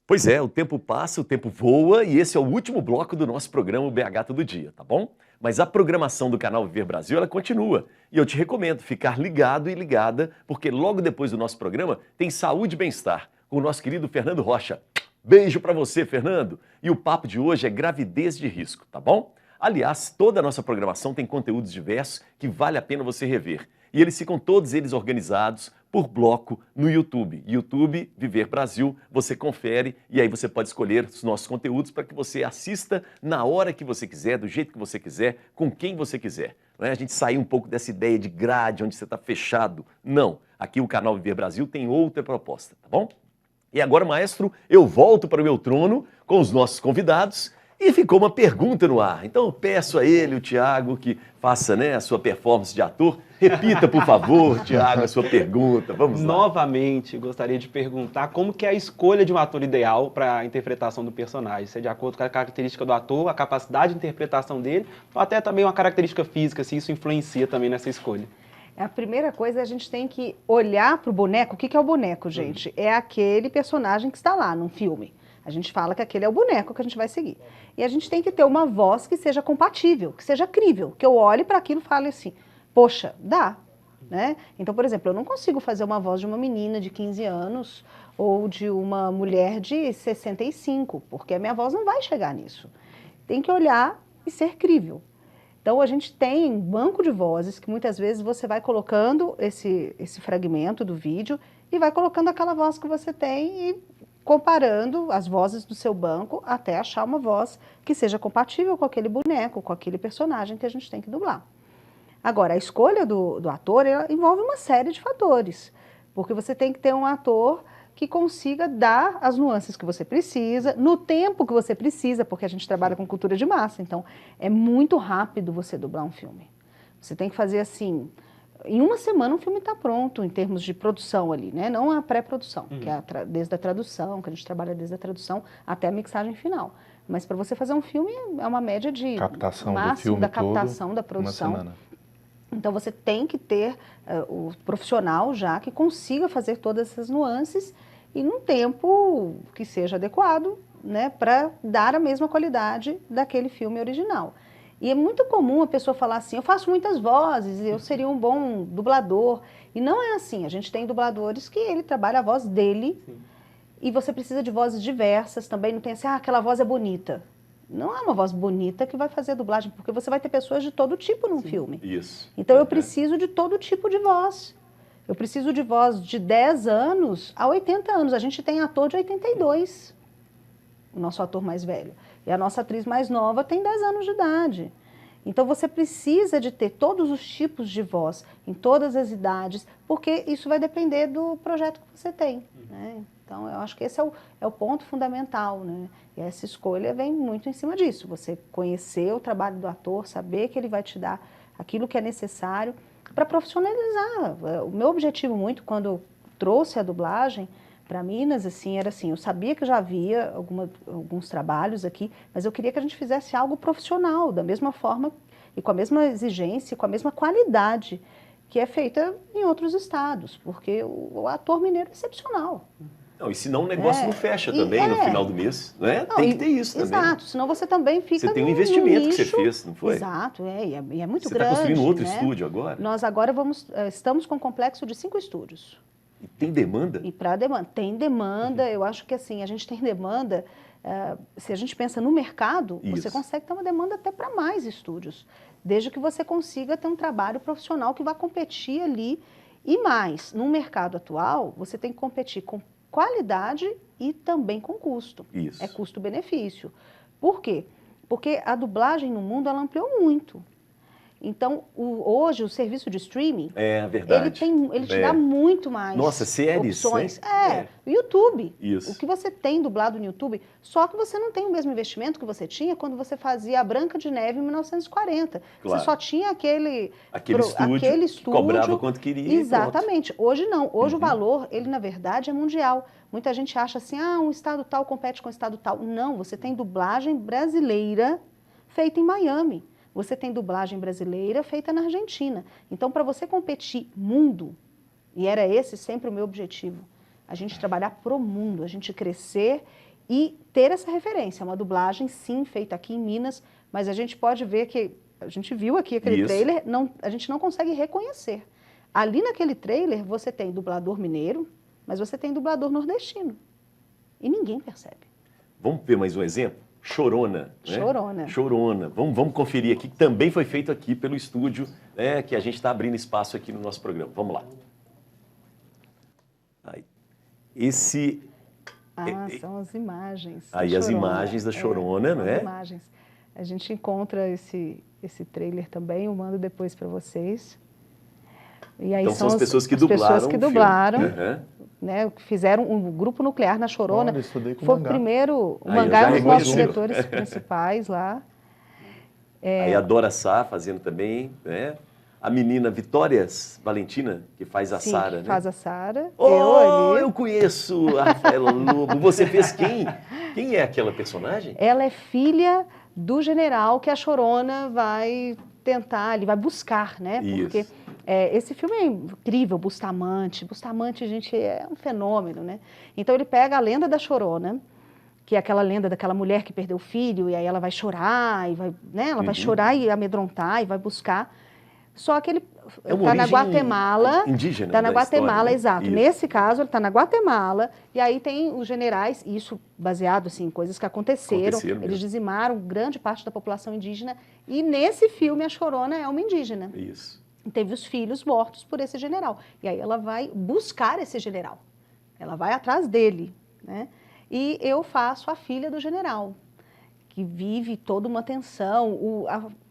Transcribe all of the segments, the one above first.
Pois é, o tempo passa, o tempo voa e esse é o último bloco do nosso programa BH Todo Dia, tá bom? Mas a programação do canal Viver Brasil, ela continua. E eu te recomendo ficar ligado e ligada, porque logo depois do nosso programa tem Saúde e Bem-Estar, com o nosso querido Fernando Rocha. Beijo pra você, Fernando! E o papo de hoje é gravidez de risco, tá bom? Aliás, toda a nossa programação tem conteúdos diversos que vale a pena você rever. E eles ficam todos eles organizados por bloco no YouTube. YouTube Viver Brasil, você confere e aí você pode escolher os nossos conteúdos para que você assista na hora que você quiser, do jeito que você quiser, com quem você quiser. Não é a gente sair um pouco dessa ideia de grade, onde você está fechado. Não. Aqui o canal Viver Brasil tem outra proposta, tá bom? E agora, maestro, eu volto para o meu trono com os nossos convidados e ficou uma pergunta no ar. Então eu peço a ele, o Thiago, que faça a sua performance de ator. Repita, por favor, Thiago, a sua pergunta. Vamos lá. Novamente, gostaria de perguntar como que é a escolha de um ator ideal para a interpretação do personagem. Se é de acordo com a característica do ator, a capacidade de interpretação dele, ou até também uma característica física, se isso influencia também nessa escolha. A primeira coisa, a gente tem que olhar para o boneco. O que é o boneco, gente? É aquele personagem que está lá num filme. A gente fala que aquele é o boneco que a gente vai seguir. E a gente tem que ter uma voz que seja compatível, que seja crível, que eu olhe para aquilo e fale assim, poxa, dá, né? Então, por exemplo, eu não consigo fazer uma voz de uma menina de 15 anos ou de uma mulher de 65, porque a minha voz não vai chegar nisso. Tem que olhar e ser crível. Então, a gente tem um banco de vozes que muitas vezes você vai colocando esse fragmento do vídeo e vai colocando aquela voz que você tem e comparando as vozes do seu banco até achar uma voz que seja compatível com aquele boneco, com aquele personagem que a gente tem que dublar. Agora, a escolha do ator ela envolve uma série de fatores, porque você tem que ter um ator que consiga dar as nuances que você precisa, no tempo que você precisa, porque a gente trabalha com cultura de massa, então é muito rápido você dublar um filme. Você tem que fazer assim, em uma semana um filme está pronto, em termos de produção ali, né? Não a pré-produção, que é desde a tradução, que a gente trabalha desde a tradução até a mixagem final. Mas para você fazer um filme é uma média de captação máximo do filme da captação todo, da produção. uma semana. Então você tem que ter o profissional já que consiga fazer todas essas nuances e num tempo que seja adequado, né, para dar a mesma qualidade daquele filme original. E é muito comum a pessoa falar assim, eu faço muitas vozes, eu seria um bom dublador. E não é assim, a gente tem dubladores que ele trabalha a voz dele. Sim. E você precisa de vozes diversas também, não tem assim, aquela voz é bonita. Não é uma voz bonita que vai fazer a dublagem, porque você vai ter pessoas de todo tipo num filme. Isso. Então eu preciso de todo tipo de voz. Eu preciso de voz de 10 anos a 80 anos. A gente tem ator de 82, o nosso ator mais velho. E a nossa atriz mais nova tem 10 anos de idade. Então você precisa de ter todos os tipos de voz, em todas as idades, porque isso vai depender do projeto que você tem, né? Então eu acho que esse é o ponto fundamental, né? E essa escolha vem muito em cima disso, você conhecer o trabalho do ator, saber que ele vai te dar aquilo que é necessário para profissionalizar. O meu objetivo muito, quando eu trouxe a dublagem para Minas, assim, era assim, eu sabia que já havia alguns trabalhos aqui, mas eu queria que a gente fizesse algo profissional, da mesma forma e com a mesma exigência, com a mesma qualidade que é feita em outros estados, porque o ator mineiro é excepcional. Não, e senão o negócio não fecha também no final do mês, né? Não, tem que ter isso também. Exato, senão você também fica Você tem um investimento que você fez, não foi? Exato, e é muito grande. Você está construindo outro né? estúdio agora? Nós agora estamos com um complexo de 5 estúdios. E tem demanda? E para demanda. Tem demanda, eu acho que assim, a gente tem demanda, se a gente pensa no mercado, você consegue ter uma demanda até para mais estúdios, desde que você consiga ter um trabalho profissional que vá competir ali. E mais, no mercado atual, você tem que competir com qualidade e também com custo. Isso. É custo-benefício. Por quê? Porque a dublagem no mundo ela ampliou muito. Então, hoje, o serviço de streaming, ele te dá muito mais opções. O YouTube. Isso. O que você tem dublado no YouTube, só que você não tem o mesmo investimento que você tinha quando você fazia a Branca de Neve em 1940. Claro. Você só tinha aquele estúdio, cobrava quanto queria. Exatamente. Hoje não. Hoje o valor, ele na verdade é mundial. Muita gente acha assim, um estado tal compete com o estado tal. Não, você tem dublagem brasileira feita em Miami. Você tem dublagem brasileira feita na Argentina. Então, para você competir mundo, e era esse sempre o meu objetivo, a gente trabalhar pro mundo, a gente crescer e ter essa referência. É uma dublagem, sim, feita aqui em Minas, mas a gente pode ver que, a gente viu aqui aquele trailer, a gente não consegue reconhecer. Ali naquele trailer você tem dublador mineiro, mas você tem dublador nordestino. E ninguém percebe. Vamos ver mais um exemplo? Chorona. Né? Chorona. Chorona. Vamos conferir aqui, que também foi feito aqui pelo estúdio, né, que a gente está abrindo espaço aqui no nosso programa. Vamos lá. Aí. Esse... São as imagens. Aí as imagens da Chorona, né? As imagens. A gente encontra esse trailer também, eu mando depois para vocês. E aí então são as pessoas que dublaram. Né, fizeram um grupo nuclear na Chorona. Olha, estudei com foi mangá. O primeiro, o mangá é um dos nossos diretores principais lá. Aí a Dora Sá fazendo também, né? A menina Vitória Valentina, que faz a Sara, né? Faz a Sara. Eu conheço a Rafaela Lobo. Você fez quem? Quem é aquela personagem? Ela é filha do general que a Chorona vai tentar, ele vai buscar, né? Porque esse filme é incrível, Bustamante. Bustamante, gente, é um fenômeno, né? Então ele pega a lenda da Chorona, que é aquela lenda daquela mulher que perdeu o filho, e aí ela vai chorar, e vai, né? Ela vai chorar e amedrontar, e vai buscar. Só que ele está na Guatemala. Indígena. Está na Guatemala, história, né? exato. Isso. Nesse caso, ele está na Guatemala, e aí tem os generais, isso baseado assim, em coisas que aconteceram. Eles dizimaram grande parte da população indígena, e nesse filme a Chorona é uma indígena. Isso. Teve os filhos mortos por esse general. E aí ela vai buscar esse general. Ela vai atrás dele, né? E eu faço a filha do general, que vive toda uma tensão.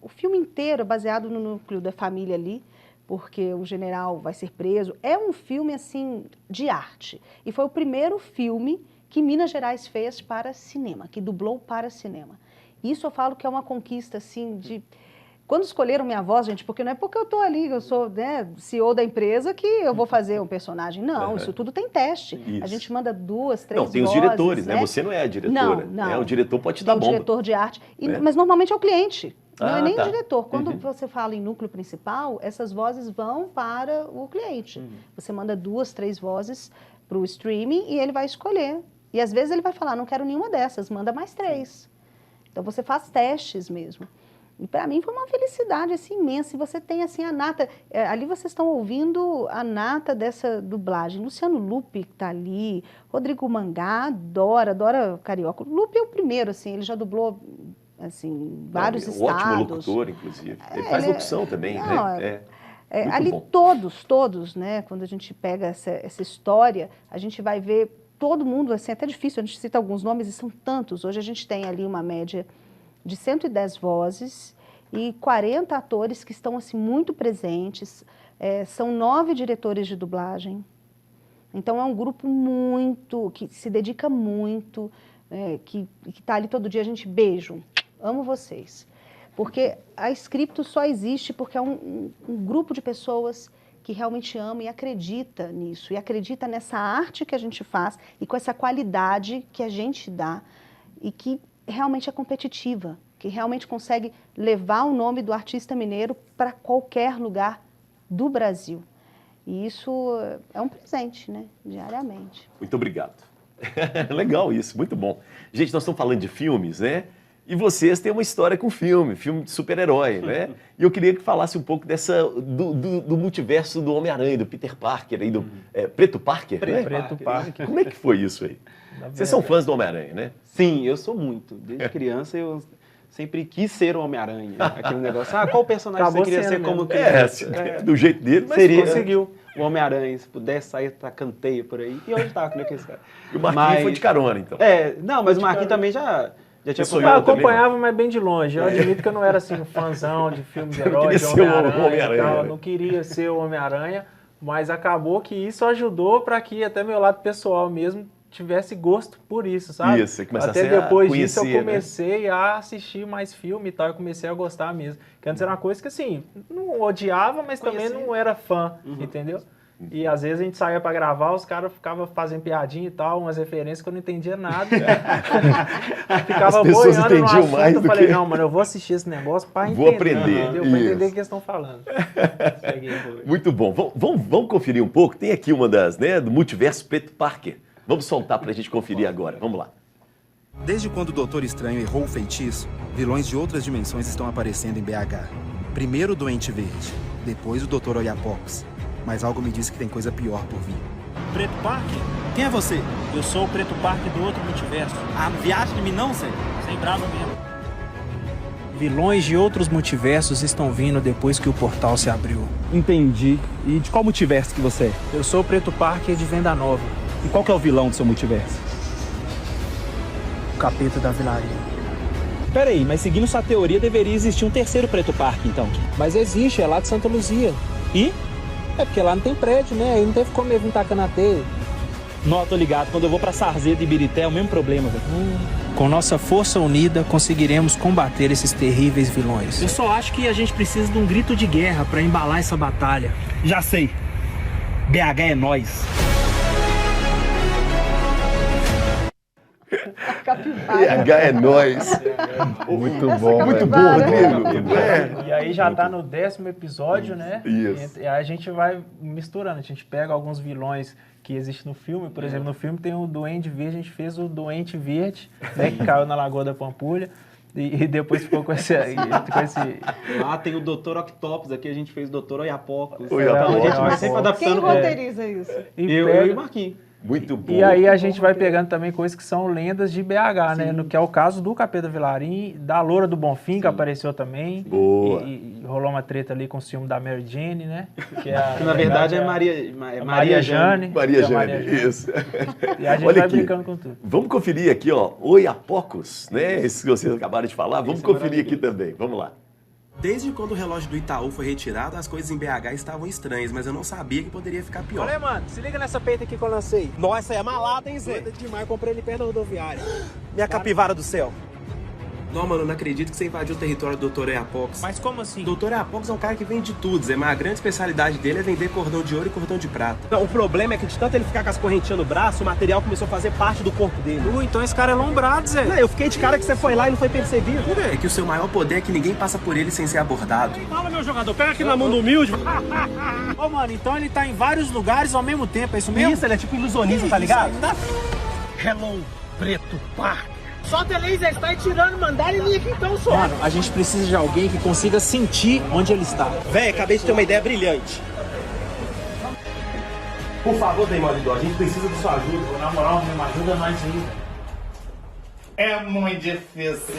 O filme inteiro é baseado no núcleo da família ali, porque o general vai ser preso. É um filme, assim, de arte. E foi o primeiro filme que Minas Gerais fez para cinema, que dublou para cinema. Isso eu falo que é uma conquista, assim, de... Quando escolheram minha voz, gente, porque não é porque eu estou ali, eu sou, né, CEO da empresa, que eu vou fazer um personagem. Não, isso tudo tem teste. Isso. A gente manda 2, 3 vozes. Não, tem os diretores, né? Você não é a diretora. Não. Né? O diretor pode te dar bomba. O diretor de arte. Mas normalmente é o cliente. Não é nem o diretor. Quando Uhum. você fala em núcleo principal, essas vozes vão para o cliente. Uhum. Você manda 2, 3 vozes para o streaming e ele vai escolher. E às vezes ele vai falar, não quero nenhuma dessas, manda mais 3. Então você faz testes mesmo. E para mim foi uma felicidade assim, imensa. E você tem assim a nata, ali vocês estão ouvindo a nata dessa dublagem. Luciano Lupi que está ali, Rodrigo Mangá, Dora Carioca. O Lupi é o primeiro, assim, ele já dublou assim, vários estados. Ótimo locutor, inclusive. Ele faz locução também, né? Ali bom. todos, né? Quando a gente pega essa história, a gente vai ver todo mundo, assim, até difícil, a gente cita alguns nomes e são tantos. Hoje a gente tem ali uma média de 110 vozes e 40 atores que estão assim, muito presentes. São 9 diretores de dublagem. Então, é um grupo que se dedica muito, que está ali todo dia. A gente, beijo, amo vocês. Porque a Scriptus só existe porque é um grupo de pessoas que realmente ama e acredita nisso, e acredita nessa arte que a gente faz e com essa qualidade que a gente dá e que realmente é competitiva, que realmente consegue levar o nome do artista mineiro para qualquer lugar do Brasil. E isso é um presente, né? Diariamente. Muito obrigado. Legal isso, muito bom. Gente, nós estamos falando de filmes, né? E vocês têm uma história com filme de super-herói, né? E eu queria que falasse um pouco do multiverso do Homem-Aranha, do Peter Parker, aí, do Preto Parker, né? Preto Parker. Como é que foi isso aí? Vocês são fãs do Homem-Aranha, né? Sim, eu sou muito. Desde criança eu sempre quis ser o Homem-Aranha. Aquele negócio, qual personagem Acabou você queria ser sendo como mesmo. criança? Do jeito dele, mas Seria, conseguiu. O Homem-Aranha, se pudesse sair, canteia por aí. E hoje tá, como é que é esse cara? E o Marquinhos foi de carona, então. Não, mas o Marquinhos também já tinha sonhou Eu também, acompanhava, mas bem de longe. Eu admito que eu não era assim um fãzão de filmes de heróis, de queria ser o Homem-Aranha. Homem-Aranha, E tal. né? Não queria ser o Homem-Aranha, mas acabou que isso ajudou para que até meu lado pessoal mesmo tivesse gosto por isso, sabe? Isso, você começasse até depois a disso eu conhecer, comecei a assistir mais filme e tal, eu comecei a gostar mesmo. Que antes era uma coisa que assim, não odiava, mas também não era fã, entendeu? E às vezes a gente saía pra gravar, os caras ficavam fazendo piadinha e tal, umas referências que eu não entendia nada. Ficava As pessoas boiando no entendiam assunto, mais eu do falei, que- não, mano, eu vou assistir esse negócio pra entender. Vou aprender, Entendeu? Pra entender isso. o que eles estão falando. Segue aí, Rui. Muito bom. Vamos conferir um pouco? Tem aqui uma das, né, do multiverso Preto Parker. Vamos soltar pra gente conferir agora. Vamos lá. Desde quando o Doutor Estranho errou o feitiço, vilões de outras dimensões estão aparecendo em BH. Primeiro o Doente Verde, depois o Dr. Oiapox. Mas algo me diz que tem coisa pior por vir. Preto Parker? Quem é você? Eu sou o Preto Parker do outro multiverso. Ah, viagem de mim não, Zé? Sem brava mesmo. Vilões de outros multiversos estão vindo depois que o portal se abriu. Entendi. E de qual multiverso que você é? Eu sou o Preto Parker de Venda Nova. E qual que é o vilão do seu multiverso? O capeta da vilarinha. Peraí, mas seguindo sua teoria, deveria existir um terceiro Preto Parque, então. Mas existe, é lá de Santa Luzia. E? É porque lá não tem prédio, né? Aí não teve como eu vir tacando a teia. Não, tô ligado. Quando eu vou pra Sarzeda e Ibirité é o mesmo problema, velho. Com nossa força unida, conseguiremos combater esses terríveis vilões. Eu só acho que a gente precisa de um grito de guerra pra embalar essa batalha. Já sei. BH é nós. BH é nós. Muito Essa bom, Muito bom, capivara. Rodrigo. É. E aí já tá no 10º episódio, né? Isso. E aí a gente vai misturando. A gente pega alguns vilões que existem no filme. Por exemplo, no filme tem o Duende Verde. A gente fez o Doente Verde, né? Que caiu na Lagoa da Pampulha. E depois ficou com esse... Lá tem o Dr. Octopus, aqui a gente fez o Dr. Oiapox. Oiapox. Então a gente vai sempre Quem adaptando. roteiriza isso? Eu e o Marquinhos. Muito bom. E aí a gente vai pegando também coisas que são lendas de BH, né? No que é o caso do Capeta Vilarim, da Loura do Bonfim, que apareceu também. Boa. E rolou uma treta ali com o ciúme da Mary Jane, né? Que Na verdade é Maria Jane. Maria que é a Jane, isso. E a gente Olha vai aqui. brincando com tudo. Vamos conferir aqui, ó, Oiapocos, né? Esse que vocês acabaram de falar. Vamos conferir aqui também. Vamos lá. Desde quando o relógio do Itaú foi retirado, as coisas em BH estavam estranhas, mas eu não sabia que poderia ficar pior. Olha, mano, se liga nessa peita aqui que eu lancei. Nossa, é malada, hein, Zé? Doida demais, eu comprei ele perto da rodoviária. Minha capivara do céu. Não, mano, eu não acredito que você invadiu o território do Dr. Oiapox. Mas como assim? O Dr. Oiapox é um cara que vende tudo, Zé, mas a grande especialidade dele é vender cordão de ouro e cordão de prata. Não, o problema é que de tanto ele ficar com as correntinhas no braço, o material começou a fazer parte do corpo dele. Então esse cara é lombrado, Zé. Não, eu fiquei de cara que você foi lá e não foi percebido. É que o seu maior poder é que ninguém passa por ele sem ser abordado. Fala, meu jogador, pega aqui na mão do humilde. Ô, mano, então ele tá em vários lugares ao mesmo tempo, é isso mesmo? Isso, ele é tipo ilusionista, tá ligado? Hello, Preto Parker. Solta ele aí, Zé, está aí tirando, mandar ele aqui então, só. Mano, a gente precisa de alguém que consiga sentir onde ele está. Véi, acabei de ter uma ideia brilhante. Por favor, Demolidor, a gente precisa de sua ajuda. Na moral, me ajuda nós aí. É muito difícil.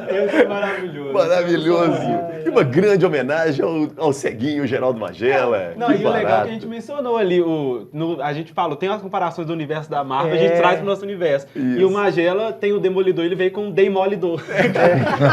Esse é maravilhoso. Maravilhoso. E uma grande homenagem ao ceguinho Geraldo Magela. Não, Que e o legal é barato. que a gente mencionou ali, a gente falou, tem as comparações do universo da Marvel, a gente traz pro nosso universo. Isso. E o Magela tem o Demolidor, ele veio com o Demolidor.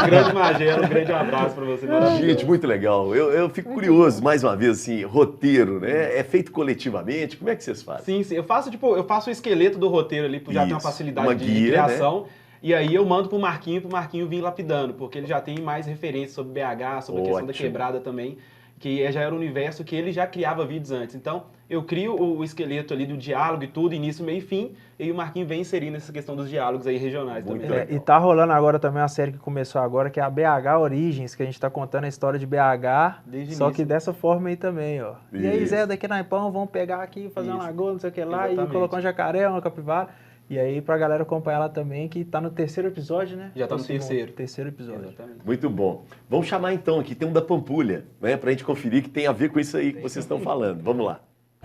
Grande Magela, um grande abraço pra você. Gente, muito legal. Eu fico curioso, mais uma vez, assim, roteiro, né? É feito coletivamente? Como é que vocês fazem? Sim, eu faço o esqueleto do roteiro ali, já tem uma Isso. facilidade Uma de guia, criação. E aí eu mando pro Marquinho vir lapidando, porque ele já tem mais referências sobre BH, sobre a questão da Ótimo. quebrada também, que já era um universo que ele já criava vídeos antes. Então, eu crio o esqueleto ali do diálogo e tudo, início, meio e fim, e o Marquinho vem inserindo essa questão dos diálogos aí regionais Muito também. legal. E tá rolando agora também uma série que começou agora, que é a BH Origens, que a gente tá contando a história de BH, Desde o só início. que dessa forma aí também, ó. E aí, Isso. Zé, daqui na Ipão, vamos pegar aqui, fazer uma Isso. lagoa, não sei o que lá, Exatamente. e colocar um jacaré, uma capivara. E aí, pra galera acompanhar lá também, que tá no 3º episódio, né? Já tá no Ou segundo? terceiro. Terceiro episódio. Exatamente. Muito bom. Vamos chamar então, aqui tem um da Pampulha, né? Pra gente conferir que tem a ver com isso aí que vocês estão falando. Vamos lá.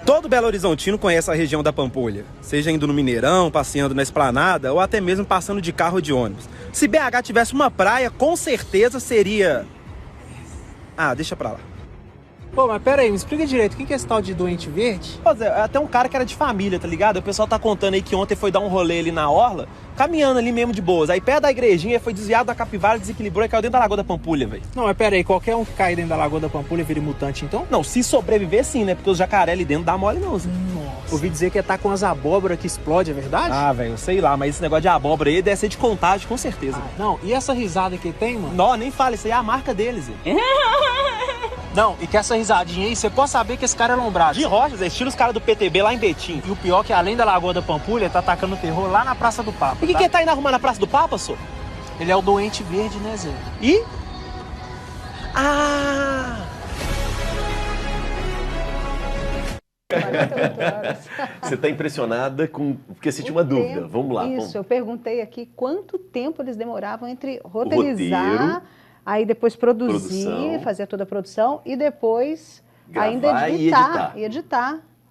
Todo Belo Horizontino conhece a região da Pampulha, seja indo no Mineirão, passeando na esplanada ou até mesmo passando de carro ou de ônibus. Se BH tivesse uma praia, com certeza seria... Ah, deixa pra lá. Pô, mas pera aí, me explica direito, quem que é esse tal de Doente Verde? Pô, Zé, até um cara que era de família, tá ligado? O pessoal tá contando aí que ontem foi dar um rolê ali na orla, caminhando ali mesmo de boas. Aí perto da igrejinha foi desviado da capivara, desequilibrou e caiu dentro da Lagoa da Pampulha, velho. Não, mas pera aí, qualquer um que cair dentro da Lagoa da Pampulha vira mutante, então? Não, se sobreviver sim, né? Porque os jacaré ali dentro dá mole não, Zé. Nossa. Ouvi dizer que tá com as abóboras que explode, é verdade? Ah, velho, sei lá, mas esse negócio de abóbora aí deve ser de contágio, com certeza. Não, e essa risada que tem, mano? Não, nem fala, isso aí é a marca deles, Zé. Não, e que essa risadinha aí, você pode saber que esse cara é lombrado. De rocha, Zé, estilo os caras do PTB lá em Betim. E o pior é que além da Lagoa da Pampulha, tá atacando terror lá na Praça do Papa. E o que que ele tá indo arrumar na Praça do Papa, só? Ele é o Doente Verde, né, Zé? E? Ah! 48 horas. Você está impressionada com... Porque você tinha uma dúvida. Tempo. Vamos lá. Isso, eu perguntei aqui quanto tempo eles demoravam entre roteirizar, roteiro, aí depois produzir, produção, fazer toda a produção e depois gravar ainda e editar. E aí,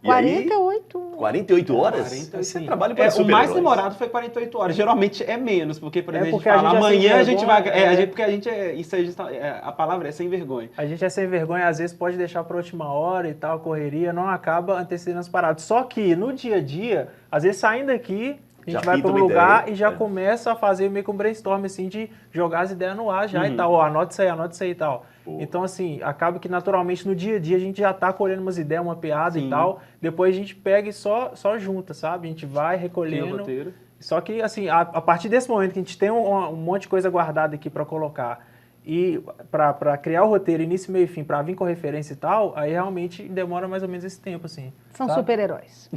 48 48 horas? 48, Você sim. trabalha para O super-heróis. mais demorado foi 48 horas. Geralmente é menos, porque, por exemplo, porque a a gente fala, gente é sem amanhã a gente vai... vergonha, porque a gente é... Isso aí, a palavra é sem vergonha. A gente é sem vergonha, às vezes pode deixar para última hora e tal, correria, não acaba antecedendo as paradas. Só que no dia a dia, às vezes saindo daqui, a Já gente vai pinta para um uma lugar ideia. e já começa a fazer meio que um brainstorm, assim, de jogar as ideias no ar já e tal. Ó, anota isso aí e tal. Boa. Então, assim, acaba que naturalmente no dia a dia a gente já tá colhendo umas ideias, uma piada Sim. e tal. Depois a gente pega e só junta, sabe? A gente vai Tem o recolhendo. roteiro. Só que, assim, a partir desse momento que a gente tem um monte de coisa guardada aqui para colocar e para criar o roteiro, início, meio e fim, para vir com referência e tal, aí realmente demora mais ou menos esse tempo, assim. São sabe? super-heróis.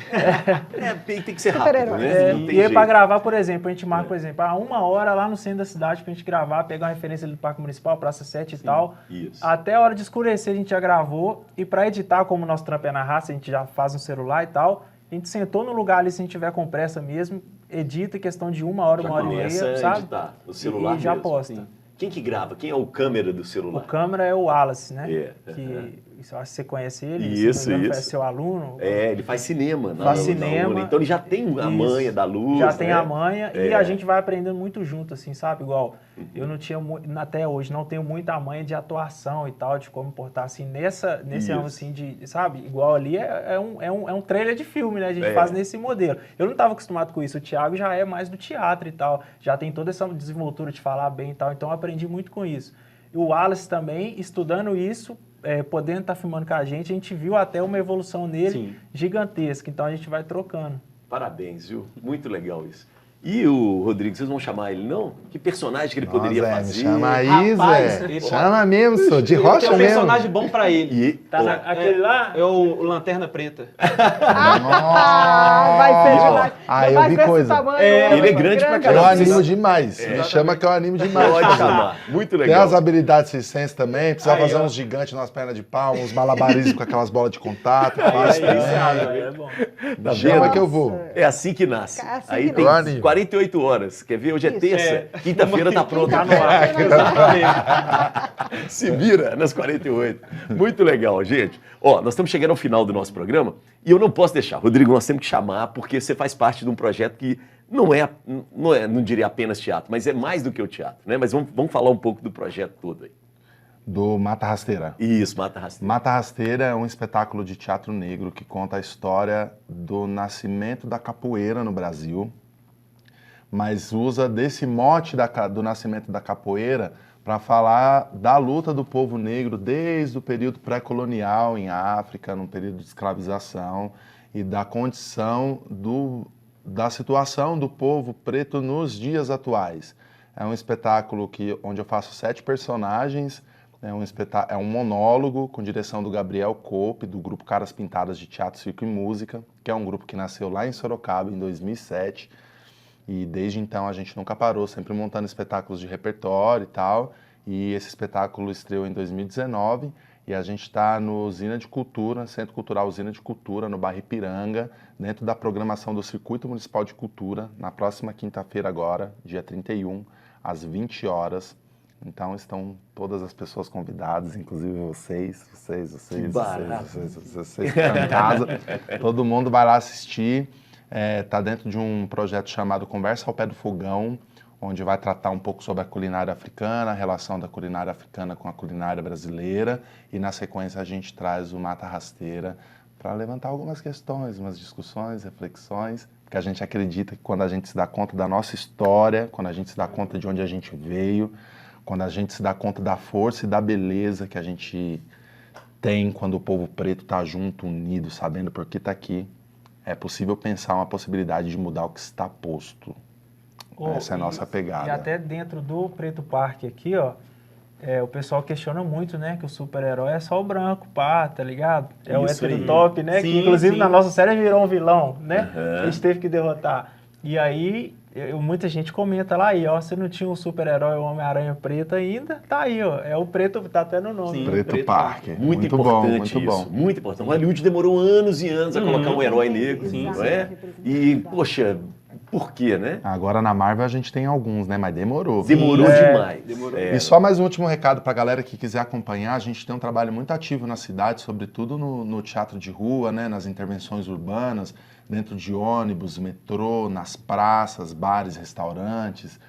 Tem que ser rápido, Super-heróis. né? Não tem E aí, pra jeito. gravar, por exemplo, a gente marca, por exemplo, 1 hora lá no centro da cidade pra gente gravar, pegar uma referência ali do Parque Municipal, Praça 7 e tal. Isso. Até a hora de escurecer a gente já gravou. E pra editar, como o nosso trampo é na raça, a gente já faz no celular e tal. A gente sentou no lugar ali, se a gente tiver com pressa mesmo, edita em questão de 1 hora, Já 1 hora e começa meia, a sabe? editar no celular E já mesmo. posta. Sim. Quem que grava? Quem é o câmera do O celular? câmera é o Wallace, né? É, Que isso, eu acho que você conhece ele. Isso, se não me engano, isso. É seu aluno. É, ele faz cinema. Faz na cinema. UNA. Então ele já tem a Isso. manha da luz. Já tem né? a manha e É. a gente vai aprendendo muito junto, assim, sabe? Igual, eu não tinha, até hoje, não tenho muita manha de atuação e tal, de como portar, assim, nesse Isso. âmbito, assim, de, sabe? Igual ali é um trailer de filme, né? A gente É. faz nesse modelo. Eu não estava acostumado com isso, o Thiago já é mais do teatro e tal, já tem toda essa desenvoltura de falar bem e tal, então eu aprendi muito com isso. E o Wallace também, estudando isso, podendo estar filmando com a gente viu até uma evolução nele Sim. gigantesca, então a gente vai trocando. Parabéns, viu? Muito legal isso. E o Rodrigo, vocês vão chamar ele, não? Que personagem que ele poderia Nossa, fazer? Me chama aí, Rapaz, Zé. ele- Chama mesmo, sou de Ele rocha tem um mesmo. personagem bom pra ele. E, Tá aquele lá? É o Lanterna Preta. Ah, vai ser demais. Ah, eu Vai vi com esse coisa. tamanho, ele é grande pra Eu caramba. animo demais. Me chama que eu animo demais. pode chamar. Muito Tem legal. as habilidades circenses também, precisa Aí, fazer ó. uns gigantes nas pernas de pau, uns malabarismos com aquelas bolas de contato. Faz Aí, também. é bom. Tá Chama vendo? que eu vou. É assim que nasce. É assim Aí que tem nasce. 48 horas. Quer ver? Hoje é Isso. terça. Quinta-feira tá pronto. Tá no ar. Exatamente. Se vira nas 48. Muito legal, gente. Ó, nós estamos chegando ao final do nosso programa e eu não posso deixar. Rodrigo, nós temos que chamar porque você faz parte de um projeto que não diria apenas teatro, mas é mais do que o teatro, né? Mas vamos falar um pouco do projeto todo aí. Do Mata Rasteira. Isso, Mata Rasteira. Mata Rasteira é um espetáculo de teatro negro que conta a história do nascimento da capoeira no Brasil, mas usa desse mote do nascimento da capoeira para falar da luta do povo negro desde o período pré-colonial em África, num período de escravização, e da condição da situação do povo preto nos dias atuais. É um espetáculo onde eu faço 7 personagens, é um monólogo com direção do Gabriel Cope, do grupo Caras Pintadas de Teatro, Circo e Música, que é um grupo que nasceu lá em Sorocaba em 2007. E desde então a gente nunca parou, sempre montando espetáculos de repertório e tal. E esse espetáculo estreou em 2019 e a gente está no Usina de Cultura, Centro Cultural Usina de Cultura, no bairro Ipiranga, dentro da programação do Circuito Municipal de Cultura, na próxima quinta-feira agora, dia 31, às 20 horas. Então estão todas as pessoas convidadas, inclusive vocês que estão em casa. Todo mundo vai lá assistir. Está dentro de um projeto chamado Conversa ao Pé do Fogão, onde vai tratar um pouco sobre a culinária africana, a relação da culinária africana com a culinária brasileira, e na sequência a gente traz o Mata Rasteira para levantar algumas questões, umas discussões, reflexões, porque a gente acredita que quando a gente se dá conta da nossa história, quando a gente se dá conta de onde a gente veio, quando a gente se dá conta da força e da beleza que a gente tem quando o povo preto está junto, unido, sabendo por que está aqui, é possível pensar uma possibilidade de mudar o que está posto. Essa é a nossa pegada. E até dentro do Preto Parque aqui, ó, o pessoal questiona muito, né, que o super-herói é só o branco, pá, tá ligado? É o Isso hétero aí. top, né? Sim, que inclusive sim. na nossa série virou um vilão, né? Uhum. A gente teve que derrotar. E aí muita gente comenta lá aí, ó, você não tinha um super-herói, o Homem-Aranha Preto ainda? Tá aí, ó, é o preto, tá até no nome. Sim. Preto Parker. Muito bom, importante muito isso, bom. muito importante. O Hollywood demorou anos e anos a colocar um herói negro, Sim, não é? E, poxa, por quê, né? Agora na Marvel a gente tem alguns, né? Mas demorou. Demorou demais. E só mais um último recado pra galera que quiser acompanhar. A gente tem um trabalho muito ativo na cidade, sobretudo no teatro de rua, né? Nas intervenções urbanas, dentro de ônibus, metrô, nas praças, bares, restaurantes,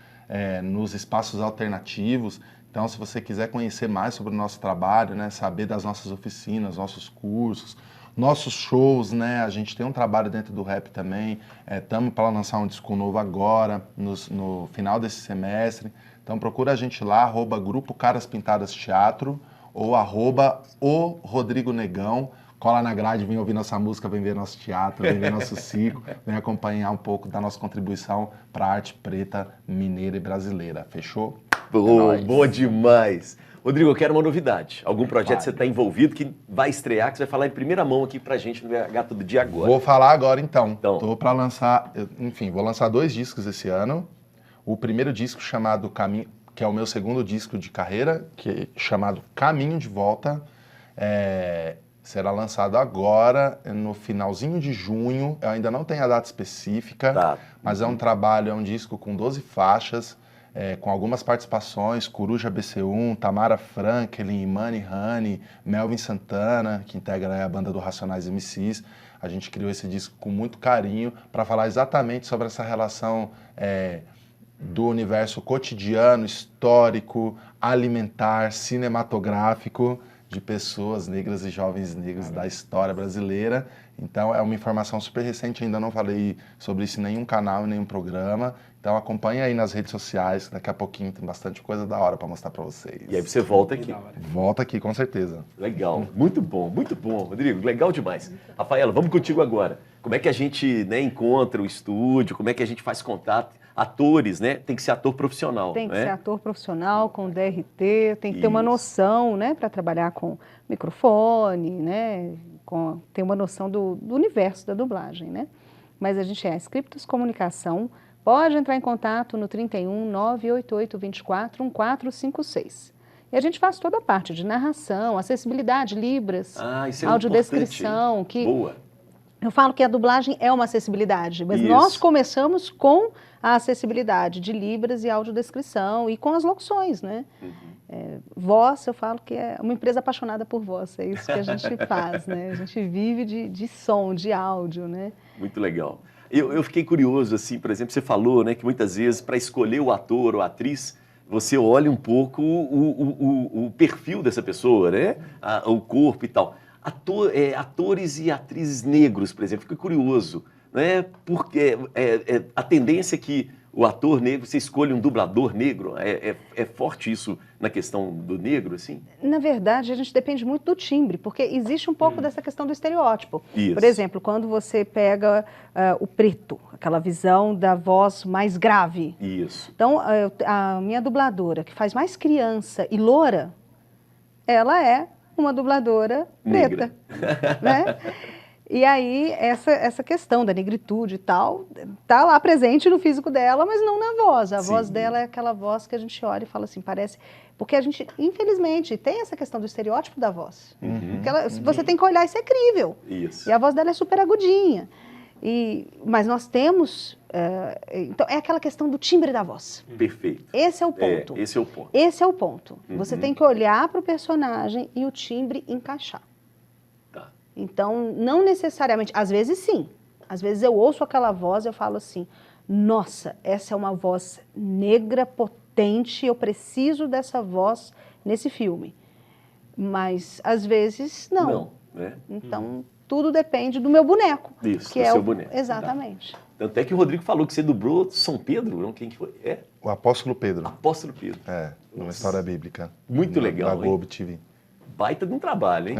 nos espaços alternativos. Então, se você quiser conhecer mais sobre o nosso trabalho, né? Saber das nossas oficinas, nossos cursos, nossos shows, né? A gente tem um trabalho dentro do rap também. Estamos para lançar um disco novo agora, no final desse semestre. Então procura a gente lá, @Grupo Caras Pintadas Teatro ou @o Rodrigo Negão. Cola na grade, vem ouvir nossa música, vem ver nosso teatro, vem ver nosso circo, vem acompanhar um pouco da nossa contribuição para a arte preta, mineira e brasileira. Fechou? Boa demais. Rodrigo, eu quero uma novidade. Algum projeto que você está envolvido que vai estrear, que você vai falar em primeira mão aqui pra gente no BH Todo Dia agora. Vou falar agora então. Tô para lançar, enfim, vou lançar 2 discos esse ano. O primeiro disco chamado Caminho, que é o meu segundo disco de carreira, que é chamado Caminho de Volta, será lançado agora, no finalzinho de junho. Eu ainda não tenho a data específica, mas é um trabalho, é um disco com 12 faixas, com algumas participações, Coruja BC1, Tamara Franklin, Imani Hani, Melvin Santana, que integra a banda do Racionais MCs. A gente criou esse disco com muito carinho para falar exatamente sobre essa relação do universo cotidiano, histórico, alimentar, cinematográfico de pessoas negras e jovens negros da história brasileira. Então é uma informação super recente, ainda não falei sobre isso em nenhum canal, em nenhum programa. Então acompanha aí nas redes sociais, daqui a pouquinho tem bastante coisa da hora para mostrar para vocês. E aí você volta aqui. Volta aqui, com certeza. Legal, muito bom, Rodrigo, legal demais. Rafaela, vamos contigo agora. Como é que a gente, né, encontra o estúdio, como é que a gente faz contato? Atores, né? Tem que ser ator profissional. Tem que né? ser ator profissional, com DRT, tem que ter uma noção, né, para trabalhar com microfone, né, ter uma noção do universo da dublagem, né? Mas a gente Scriptus Comunicação, pode entrar em contato no 31 988 24 1456. E a gente faz toda a parte de narração, acessibilidade, libras, audiodescrição. Boa. Eu falo que a dublagem é uma acessibilidade, mas nós começamos com a acessibilidade de libras e audiodescrição e com as locuções, né? Voz, eu falo que é uma empresa apaixonada por voz, é isso que a gente faz, né? A gente vive de som, de áudio, né? Muito legal. Eu fiquei curioso, assim, por exemplo, você falou, né, que muitas vezes para escolher o ator ou a atriz, você olha um pouco o perfil dessa pessoa, né? O corpo e tal. Atores e atrizes negros, por exemplo, fiquei curioso, né? Porque a tendência é que o ator negro, você escolhe um dublador negro, é forte isso na questão do negro, assim? Na verdade, a gente depende muito do timbre, porque existe um pouco dessa questão do estereótipo. Isso. Por exemplo, quando você pega o preto, aquela visão da voz mais grave. Isso. Então, a minha dubladora, que faz mais criança e loura, ela é uma dubladora preta, né? E aí, essa questão da negritude e tal, tá lá presente no físico dela, mas não na voz. A voz dela é aquela voz que a gente olha e fala assim, parece... Porque a gente, infelizmente, tem essa questão do estereótipo da voz. Você tem que olhar, isso é crível. Isso. E a voz dela é super agudinha. Mas nós temos... então, é aquela questão do timbre da voz. Perfeito. Esse é o ponto. Esse é o ponto. Esse é o ponto. Você tem que olhar para o personagem e o timbre encaixar. Então, não necessariamente, às vezes sim, às vezes eu ouço aquela voz e eu falo assim, nossa, essa é uma voz negra, potente, eu preciso dessa voz nesse filme. Mas, às vezes, não. Não, né? Então, tudo depende do meu boneco. Isso, que do é seu boneco. Exatamente. Tá. Tanto é que o Rodrigo falou que você dublou São Pedro, não? Quem que foi? O Apóstolo Pedro. Apóstolo Pedro. Numa história bíblica. Muito legal, Da Globo TV. Baita de um trabalho, hein?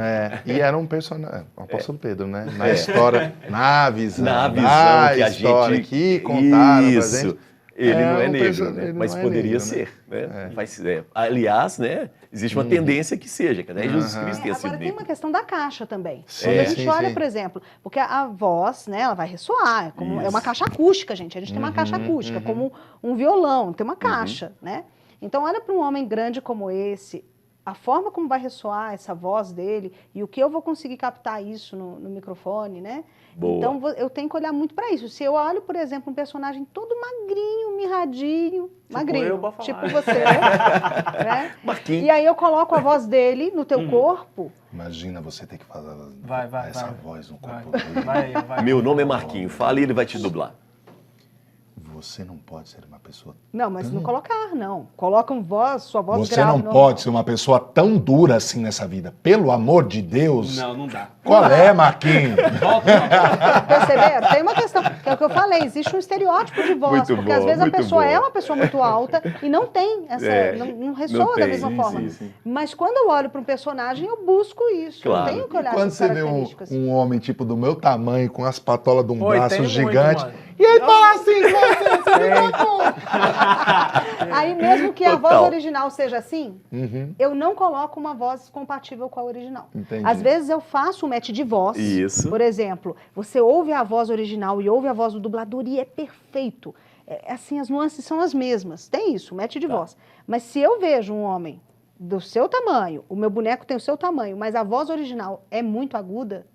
E era um personagem, o Apóstolo Pedro, né? Na história, na visão que a história gente... que contaram pra Isso. gente. Ele não é um negro, perso- né? ele Mas não é poderia negro, né? ser, né? Aliás, né? Existe uma tendência que seja, que até Jesus Cristo tenha sido Agora tem negro. uma questão da caixa também. Sim, Quando a gente sim, olha, sim. por exemplo, porque a voz, né, ela vai ressoar, é uma caixa acústica, gente. A gente tem uma caixa acústica, como um violão, tem uma caixa, né? Então olha para um homem grande como esse, a forma como vai ressoar essa voz dele e o que eu vou conseguir captar isso no microfone, né? Boa. Então eu tenho que olhar muito para isso. Se eu olho, por exemplo, um personagem todo magrinho, mirradinho, magrinho, eu, pode falar. tipo você, né? Marquinhos. E aí eu coloco a voz dele no teu corpo. Imagina você ter que fazer Vai. essa voz no corpo dele. Vai. Meu nome é Marquinho, fala e ele vai te dublar. Você não pode ser uma pessoa... Não, mas não colocar, não. Colocam sua voz Você grave. não normal. pode ser uma pessoa tão dura assim nessa vida. Pelo amor de Deus. Não dá. Qual é, Marquinhos? Perceberam? Tem uma questão, que é o que eu falei, existe um estereótipo de voz, Muito porque bom, às vezes a muito pessoa bom. é uma pessoa muito alta e não tem essa, não ressoa não da tem, mesma sim, forma. sim. Mas quando eu olho para um personagem, eu busco isso. Claro. Eu tenho que olhar Quando essas você vê características. um homem tipo do meu tamanho, com as patolas de um Oi, braço tem muito, gigante, mano. e ele fala assim, você me contou. Aí mesmo que a voz Total. original seja assim, eu não coloco uma voz compatível com a original. Entendi. Às vezes eu faço um match de voz. Isso. Por exemplo, você ouve a voz original e ouve a voz do dublador e é perfeito. Assim, as nuances são as mesmas. Tem isso, match de voz. Mas se eu vejo um homem do seu tamanho, o meu boneco tem o seu tamanho, mas a voz original é muito aguda,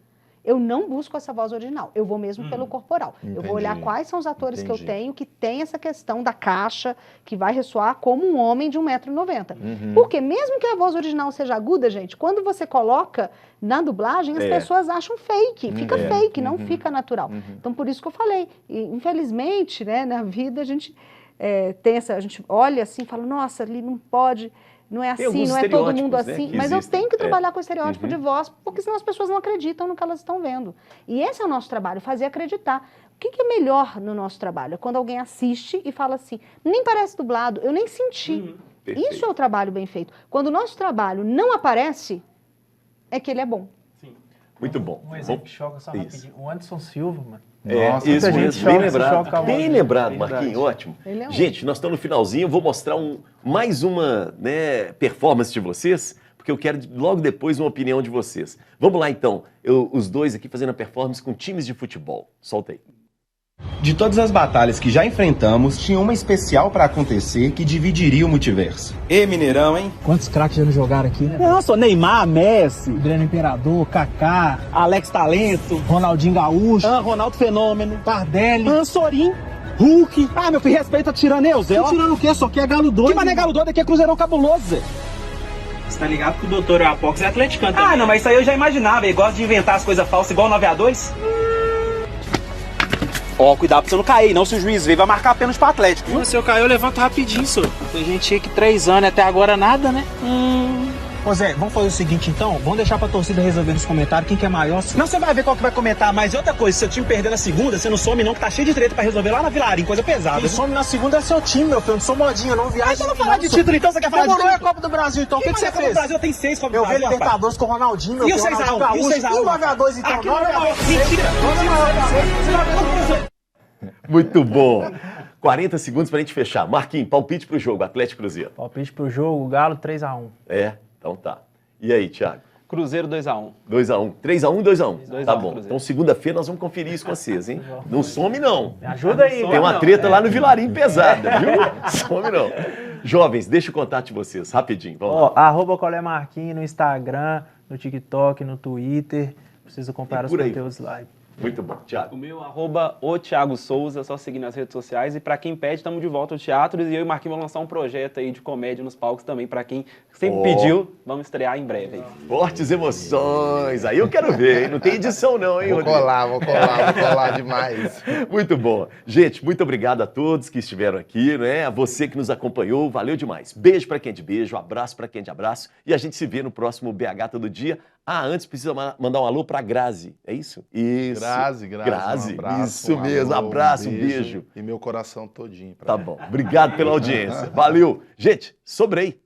eu não busco essa voz original. Eu vou mesmo pelo corporal. Eu vou olhar quais são os atores que eu tenho que tem essa questão da caixa que vai ressoar como um homem de 1,90 m. Porque mesmo que a voz original seja aguda, gente, quando você coloca na dublagem, as pessoas acham fake. Fica fake, não fica natural. Então, por isso que eu falei. E, infelizmente, né, na vida, a gente tem essa... A gente olha assim e fala, nossa, ali não pode... Não é Tem assim, alguns não é todo mundo estereótipos, né, assim. que Mas eu existem. tenho que trabalhar com o estereótipo de voz, porque senão as pessoas não acreditam no que elas estão vendo. E esse é o nosso trabalho, fazer acreditar. O que é melhor no nosso trabalho? É quando alguém assiste e fala assim, nem parece dublado, eu nem senti. Perfeito. Isso é o trabalho bem feito. Quando o nosso trabalho não aparece, é que ele é bom. Muito bom. Um exemplo que choca só Isso. rapidinho. O Anderson Silva, mano. Nossa, isso muita gente mesmo, choca, bem se lembrado. choca Bem muito. lembrado, Verdade. Marquinhos, ótimo. Ele é um- Gente, nós estamos no finalzinho, eu vou mostrar mais uma, né, performance de vocês, porque eu quero logo depois uma opinião de vocês. Vamos lá então, os dois aqui fazendo a performance com times de futebol. Solta aí. De todas as batalhas que já enfrentamos, tinha uma especial pra acontecer que dividiria o multiverso. Ê, Mineirão, hein? Quantos craques já não jogaram aqui, né? Nossa, Neymar, Messi, Adriano Imperador, Kaká, Alex Talento, Ronaldinho Gaúcho, Ronaldo Fenômeno, Tardelli, Sorin. Hulk. Ah, meu filho, respeita a tiraneu, Zé. Tá tirando o quê? Só que é galo doido. Que mané galo doido aqui é Cruzeirão cabuloso, Zé. Você tá ligado que o doutor Apox é atleticano Ah, não, mas isso aí eu já imaginava. Ele gosta de inventar as coisas falsas igual o 9-2. Ó, cuidado pra você não cair, não. Se o juiz ver, vai marcar pênalti pro Atlético. Mano, se eu cair, eu levanto rapidinho, senhor. Tem gente aí que 3 anos até agora nada, né? Ô Zé, vamos fazer o seguinte então? Vamos deixar pra torcida resolver nos comentários quem que é maior. Não, você vai ver qual que vai comentar. Mas outra coisa, se seu time perder na segunda, você não some não, que tá cheio de treta pra resolver lá na Vilarinho, coisa pesada. Quem some na segunda é seu time, meu filho. Eu não sou modinho, eu não viajo. Mas vamos falar de título então, você quer falar de Demorou, é a título? Copa do Brasil, então. O que Mas você a Copa fez? do Brasil tem 6 Copa do Eu vi Brasil, rapaz. Libertadores com o Ronaldinho, meu E o filho, 6x1? Ronaldinho E o 6x1? Gaúcho. E o 9-2, então. Aqui não é maior. Mentira. Muito bom. 40 segundos pra gente fechar. Marquinhos, palpite pro jogo, Atlético e Cruzeiro. Palpite pro jogo, Galo 3x1. Então tá. E aí, Thiago? Cruzeiro 2x1. 2x1. 3x1, 2x1. 2x1 Tá bom. Cruzeiro. Então segunda-feira nós vamos conferir isso com vocês, hein? Não some não. Me ajuda aí, Tem uma treta lá no Vilarinho pesada, viu? Some não. Jovens, deixa o contato de vocês, rapidinho. Vamos lá. Ó, @colemarquinhos no Instagram, no TikTok, no Twitter. Preciso acompanhar E os por aí. conteúdos lá. Muito bom. Thiago. O meu @o Thiago Souza, só seguir nas redes sociais. E pra quem pede, estamos de volta aos teatros. E eu e o Marquinhos vamos lançar um projeto aí de comédia nos palcos também. Pra quem sempre pediu, vamos estrear em breve aí. Fortes emoções. Aí eu quero ver, hein? Não tem edição não, hein, Rodrigo? Vou colar demais. Muito bom. Gente, muito obrigado a todos que estiveram aqui, né? A você que nos acompanhou, valeu demais. Beijo pra quem é de beijo, abraço pra quem é de abraço. E a gente se vê no próximo BH Todo Dia. Ah, antes precisa mandar um alô pra Grazi, é isso? Isso. Grazi, Grazi, um abraço, isso um mesmo, alô, abraço, um beijo. E meu coração todinho. Tá bom, obrigado pela audiência. Valeu. Gente, sobrei.